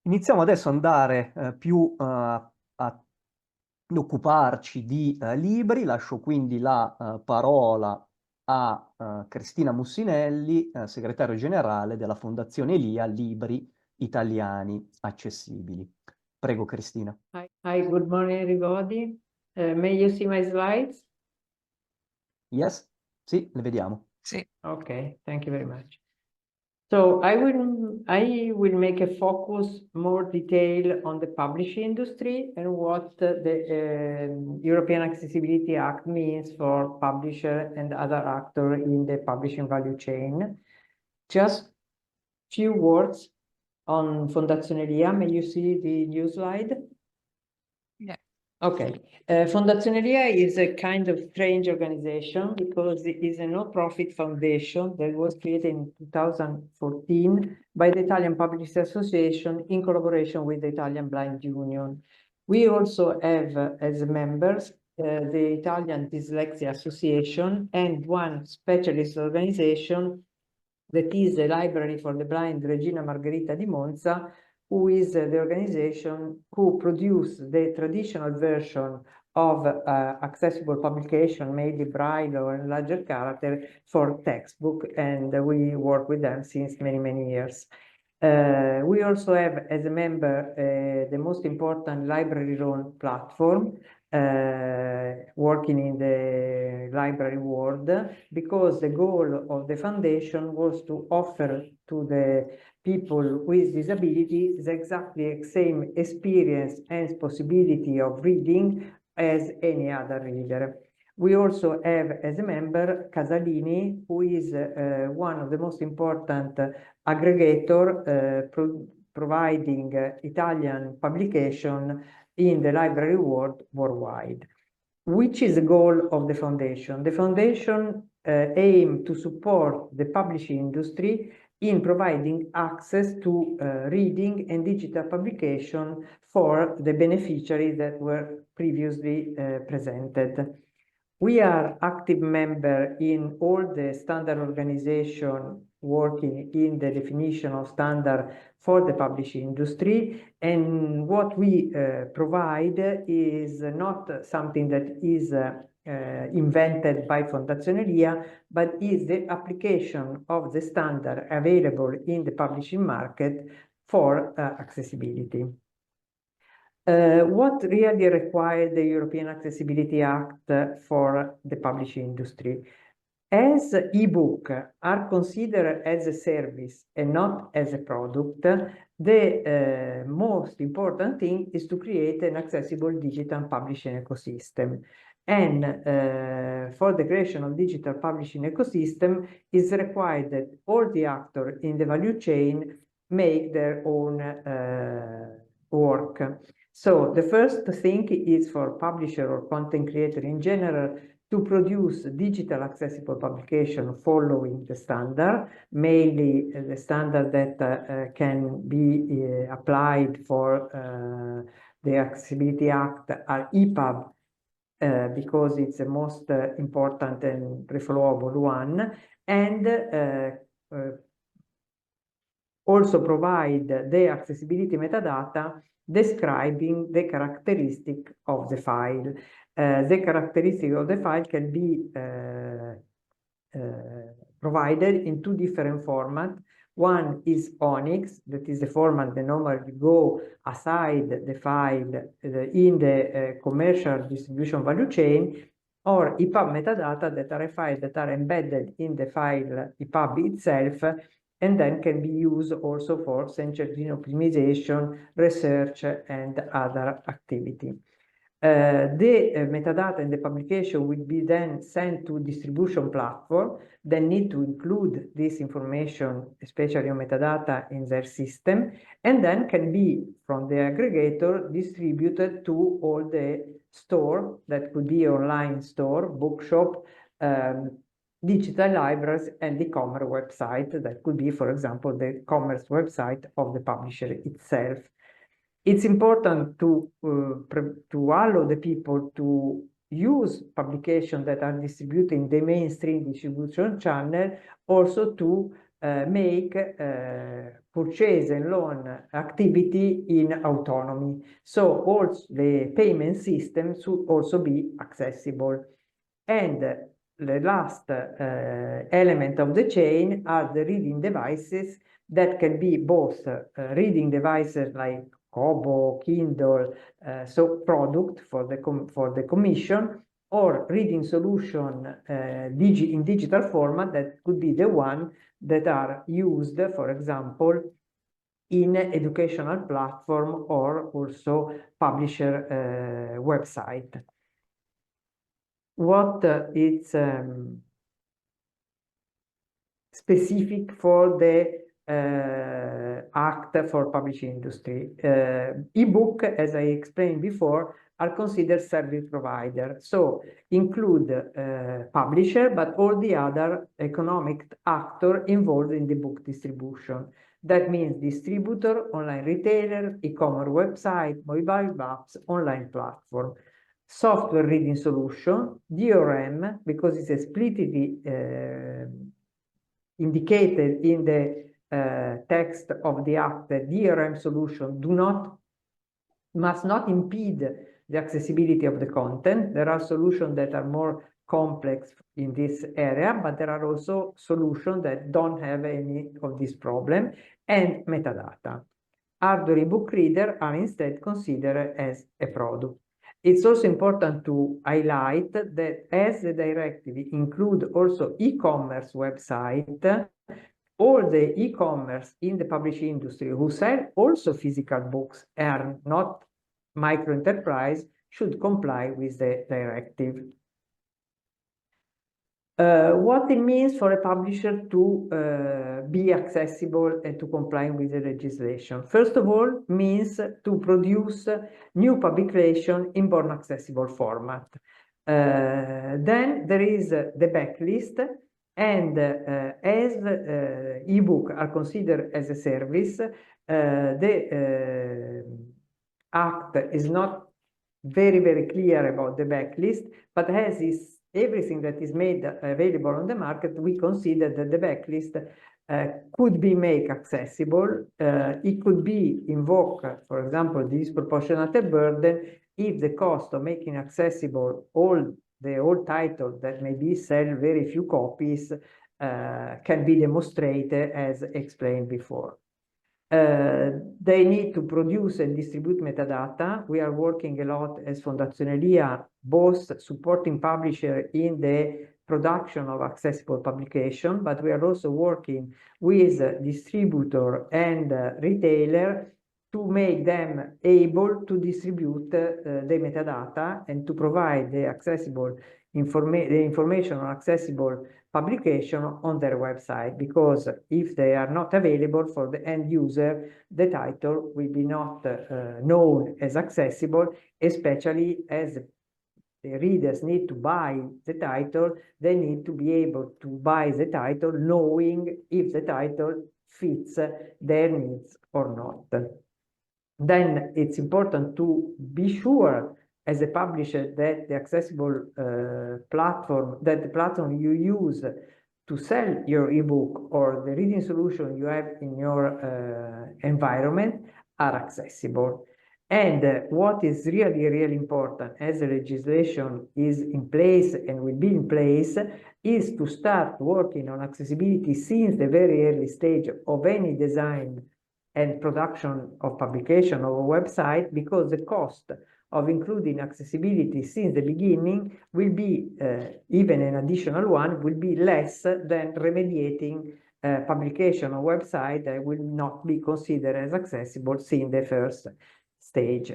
Iniziamo adesso ad andare più ad occuparci di libri. Lascio quindi la parola a Cristina Mussinelli, segretario generale della Fondazione Libri Italiani Accessibili. Prego, Cristina. Hi, good morning, everybody. May you see my slides? Yes? Sì, le vediamo. Sì. Okay, thank you very much. So I will make a focus more detail on the publishing industry and what the European Accessibility Act means for publisher and other actor in the publishing value chain. Just few words on Fondazione. May you see the new slide? Yeah. Okay. Fondazione is a kind of strange organization because it is a no-profit foundation that was created in 2014 by the Italian Publishers Association in collaboration with the Italian Blind Union. We also have as members the Italian Dyslexia Association and one specialist organization that is the Library for the Blind Regina Margherita di Monza, who is the organization who produced the traditional version of accessible publication, mainly Braille or larger character for textbook, and we work with them since many, many years. We also have as a member the most important library loan platform, working in the library world, because the goal of the foundation was to offer to the people with disabilities the exactly same experience and possibility of reading as any other reader. We also have as a member Casalini, who is one of the most important aggregator providing Italian publication in the library world worldwide. Which is the goal of the foundation? The foundation aims to support the publishing industry in providing access to reading and digital publication for the beneficiaries that were previously presented. We are active member in all the standard organization working in the definition of standard for the publishing industry, and what we provide is not something that is invented by Fondazione, but is the application of the standard available in the publishing market for accessibility. What really required the European Accessibility Act for the publishing industry? As e-book are considered as a service and not as a product, the most important thing is to create an accessible digital publishing ecosystem. And for the creation of digital publishing ecosystem, is required that all the actors in the value chain make their own work. So the first thing is for publisher or content creator in general to produce digital accessible publication following the standard, mainly the standard that can be applied for the Accessibility Act are EPUB, because it's the most important and refollowable one, and also provide the accessibility metadata describing the characteristic of the file. The characteristic of the file can be provided in two different formats. One is ONIX, that is the format that normally go aside the file in the commercial distribution value chain, or EPUB metadata that are files that are embedded in the file EPUB itself, and then can be used also for search engine optimization, research, and other activity. The metadata in the publication will be then sent to distribution platform that need to include this information, especially on metadata, in their system, and then can be, from the aggregator, distributed to all the store, that could be online store, bookshop, digital libraries, and e-commerce website, that could be, for example, the commerce website of the publisher itself. It's important to allow the people to use publications that are distributed in the mainstream distribution channel, also to make purchase and loan activity in autonomy. So also the payment system should also be accessible. And the last element of the chain are the reading devices that can be both reading devices like Kobo, Kindle, so product for the commission, or reading solution in digital format that could be the one that are used, for example, in educational platform or also publisher website. What is specific for the Act for Publishing Industry? Ebook, as I explained before, are considered service provider, so include publisher, but all the other economic actor involved in the book distribution. That means distributor, online retailer, e-commerce website, mobile apps, online platform. Software reading solution, DRM, because it's explicitly indicated in the text of the act that DRM solution must not impede the accessibility of the content. There are solutions that are more complex in this area, but there are also solutions that don't have any of this problem, and metadata. Hardware ebook reader are instead considered as a product. It's also important to highlight that as the directive include also e-commerce website, all the e-commerce in the publishing industry who sell also physical books and not micro enterprise should comply with the directive. What it means for a publisher to be accessible and to comply with the legislation. First of all, means to produce new publication in born accessible format. Then there is the backlist, and as ebook are considered as a service, the act is not very clear about the backlist, but as is everything that is made available on the market, we consider that the backlist could be made accessible. It could be invoked, for example, the disproportionate burden if the cost of making accessible all titles that maybe sell very few copies can be demonstrated as explained before. They need to produce and distribute metadata. We are working a lot as Fondazione, both supporting publisher in the production of accessible publication, but we are also working with distributor and retailer to make them able to distribute the metadata and to provide the accessible information on accessible publication on their website, because if they are not available for the end user, the title will be not known as accessible, especially as the readers need to buy the title. They need to be able to buy the title knowing if the title fits their needs or not. Then it's important to be sure as a publisher that the accessible platform, that the platform you use to sell your ebook or the reading solution you have in your environment are accessible. And what is really important as the legislation is in place and will be in place is to start working on accessibility since the very early stage of any design and production of publication of a website, because the cost of including accessibility since the beginning will be, even an additional one, will be less than remediating publication on website that will not be considered as accessible since the first stage.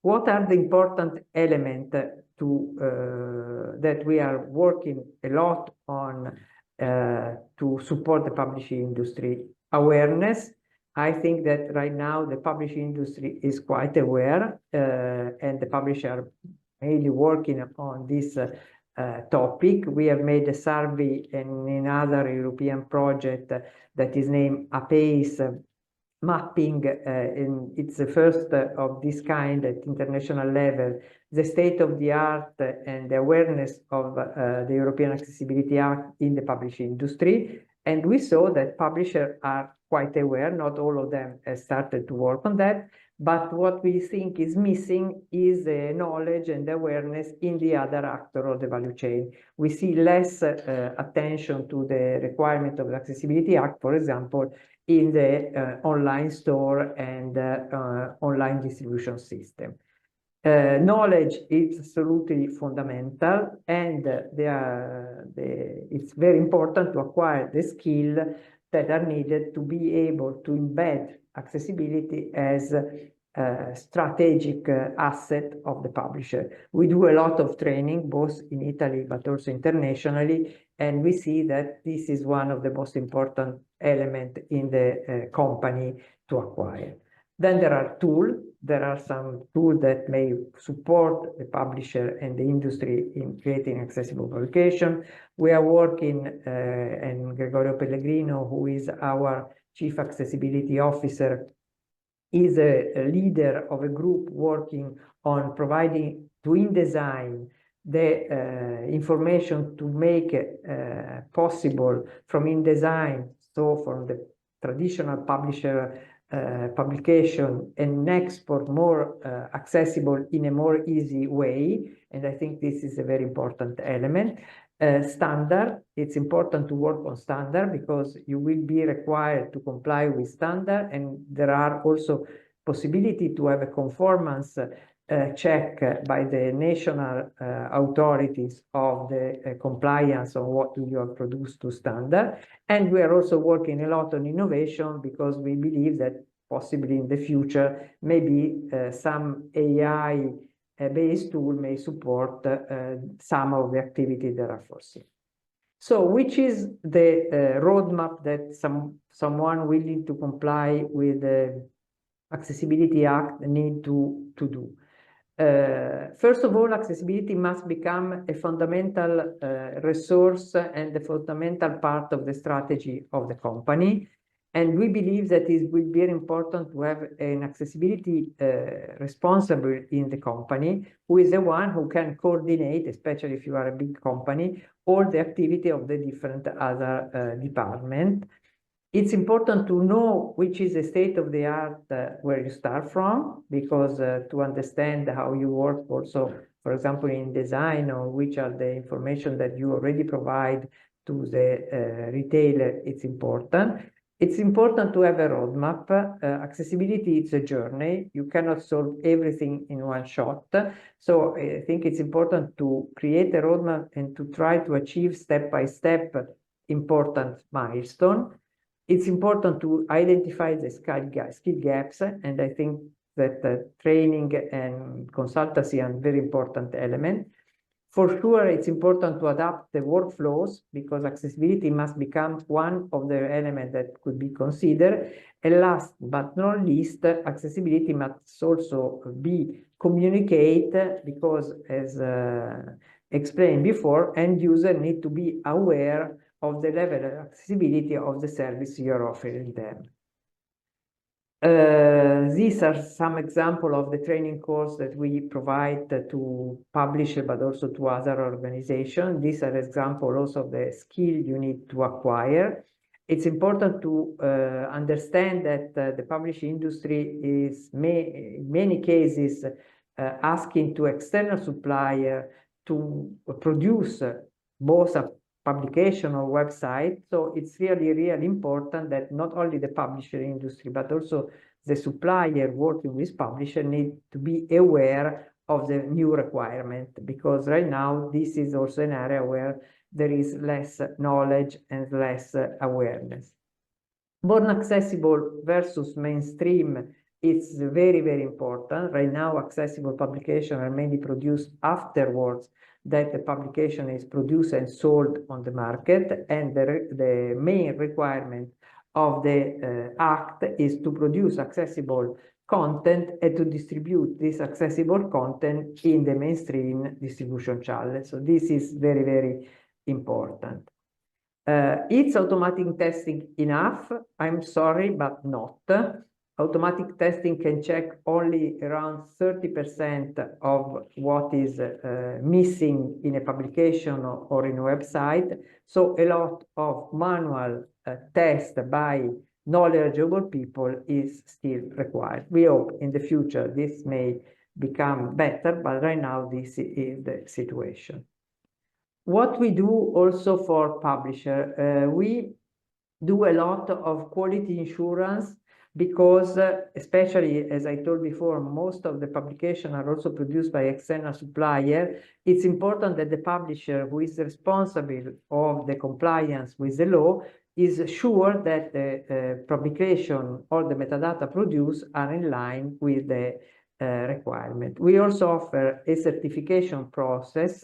What are the important elements that we are working a lot on to support the publishing industry? Awareness. I think that right now the publishing industry is quite aware, and the publishers are mainly working on this topic. We have made a survey in another European project that is named APACE mapping, and it's the first of this kind at international level, the state of the art and the awareness of the European Accessibility Act in the publishing industry. And we saw that publishers are quite aware, not all of them have started to work on that, but what we think is missing is the knowledge and awareness in the other actor of the value chain. We see less attention to the requirement of the Accessibility Act, for example, in the online store and online distribution system. Knowledge is absolutely fundamental, and it's very important to acquire the skill that are needed to be able to embed accessibility as a strategic asset of the publisher. We do a lot of training, both in Italy but also internationally, and we see that this is one of the most important elements in the company to acquire. Then there are tools. There are some tools that may support the publisher and the industry in creating accessible publication. We are working, and Gregorio Pellegrino, who is our Chief Accessibility Officer, is a leader of a group working on providing to InDesign the information to make it possible from InDesign, so from the traditional publisher publication, and export more accessible in a more easy way. And I think this is a very important element. Standard, it's important to work on standard because you will be required to comply with standard, and there are also possibility to have a conformance check by the national authorities of the compliance on what you have produced to standard. And we are also working a lot on innovation because we believe that possibly in the future, maybe some AI-based tool may support some of the activity that are foreseen. So which is the roadmap that someone willing to comply with the Accessibility Act need to do? First of all, accessibility must become a fundamental resource and a fundamental part of the strategy of the company. And we believe that it will be very important to have an accessibility responsible in the company, who is the one who can coordinate, especially if you are a big company, all the activity of the different other departments. It's important to know which is the state of the art where you start from, because to understand how you work also, for example, in design, or which are the information that you already provide to the retailer, it's important. It's important to have a roadmap. Accessibility is a journey. You cannot solve everything in one shot. So I think it's important to create a roadmap and to try to achieve step by step important milestone. It's important to identify the skill gaps, and I think that training and consultancy are very important element. For sure, it's important to adapt the workflows because accessibility must become one of the elements that could be considered. And last but not least, accessibility must also be communicated because, as explained before, end users need to be aware of the level of accessibility of the service you're offering them. These are some examples of the training course that we provide to publishers, but also to other organizations. These are examples also of the skill you need to acquire. It's important to understand that the publishing industry is in many cases asking to external supplier to produce both a publication or website. So it's really, really important that not only the publisher industry, but also the supplier working with publisher need to be aware of the new requirement, because right now this is also an area where there is less knowledge and less awareness. Born accessible versus mainstream, it's very, very important. Right now, accessible publications are mainly produced afterwards that the publication is produced and sold on the market, and the main requirement of the Act is to produce accessible content and to distribute this accessible content in the mainstream distribution channel. So this is very, very important. Is automatic testing enough? I'm sorry, but not. Automatic testing can check only around 30% of what is missing in a publication or in a website. So a lot of manual test by knowledgeable people is still required. We hope in the future this may become better, but right now this is the situation. What we do also for publisher, we do a lot of quality insurance because especially, as I told before, most of the publications are also produced by external supplier. It's important that the publisher who is responsible of the compliance with the law is sure that the publication or the metadata produced are in line with the requirement. We also offer a certification process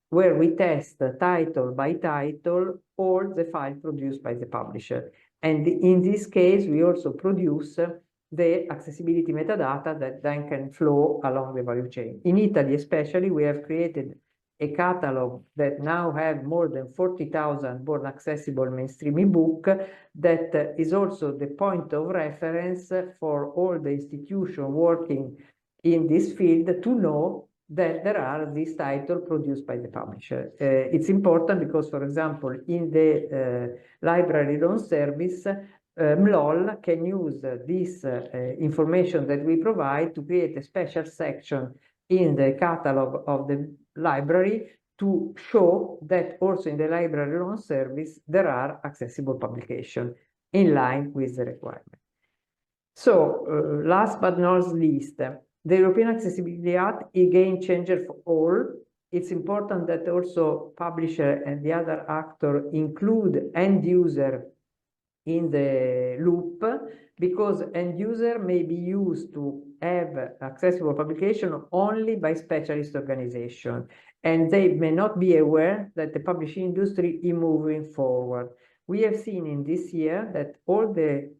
where we test title by title all the files produced by the publisher. And in this case, we also produce the accessibility metadata that then can flow along the value chain. In Italy, especially, we have created a catalog that now have more than 40,000 born accessible mainstream ebook that is also the point of reference for all the institutions working in this field to know that there are these titles produced by the publisher. It's important because, for example, in the library loan service, MLOL can use this information that we provide to create a special section in the catalog of the library to show that also in the library loan service there are accessible publications in line with the requirement. So last but not least, the European Accessibility Act is a game changer for all. It's important that also publisher and the other actor include end user in the loop, because end user may be used to have accessible publication only by specialist organization, and they may not be aware that the publishing industry is moving forward. We have seen in this year that all the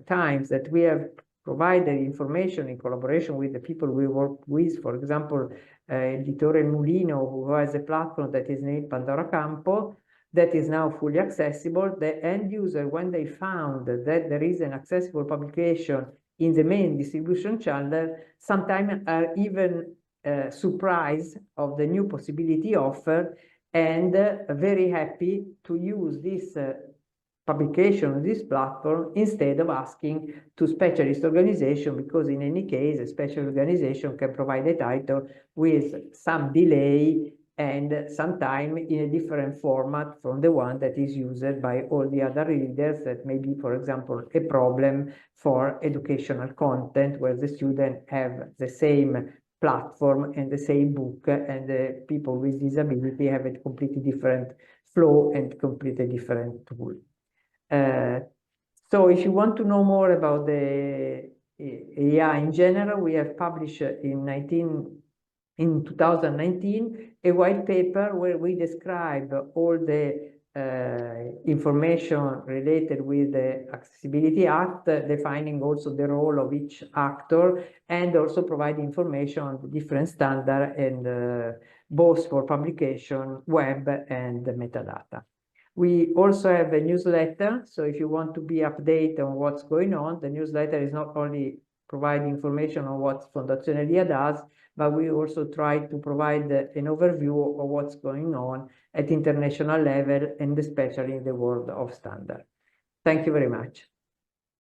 times that we have provided information in collaboration with the people we work with, for example, Editore Mulino, who has a platform that is named Pandora Campo, that is now fully accessible. The end user, when they found that there is an accessible publication in the main distribution channel, sometimes are even surprised of the new possibility offered and very happy to use this publication on this platform instead of asking to specialist organization, because in any case, a special organization can provide a title with some delay and sometimes in a different format from the one that is used by all the other readers. That may be, for example, a problem for educational content where the students have the same platform and the same book, and the people with disability have a completely different flow and completely different tool. So if you want to know more about the AI in general, we have published in 2019 a white paper where we describe all the information related with the Accessibility Act, defining also the role of each actor, and also provide information on the different standards, and both for publication, web, and metadata. We also have a newsletter, so if you want to be updated on what's going on, the newsletter is not only providing information on what Fondazione does, but we also try to provide an overview of what's going on at international level, and especially in the world of standard. Thank you very much.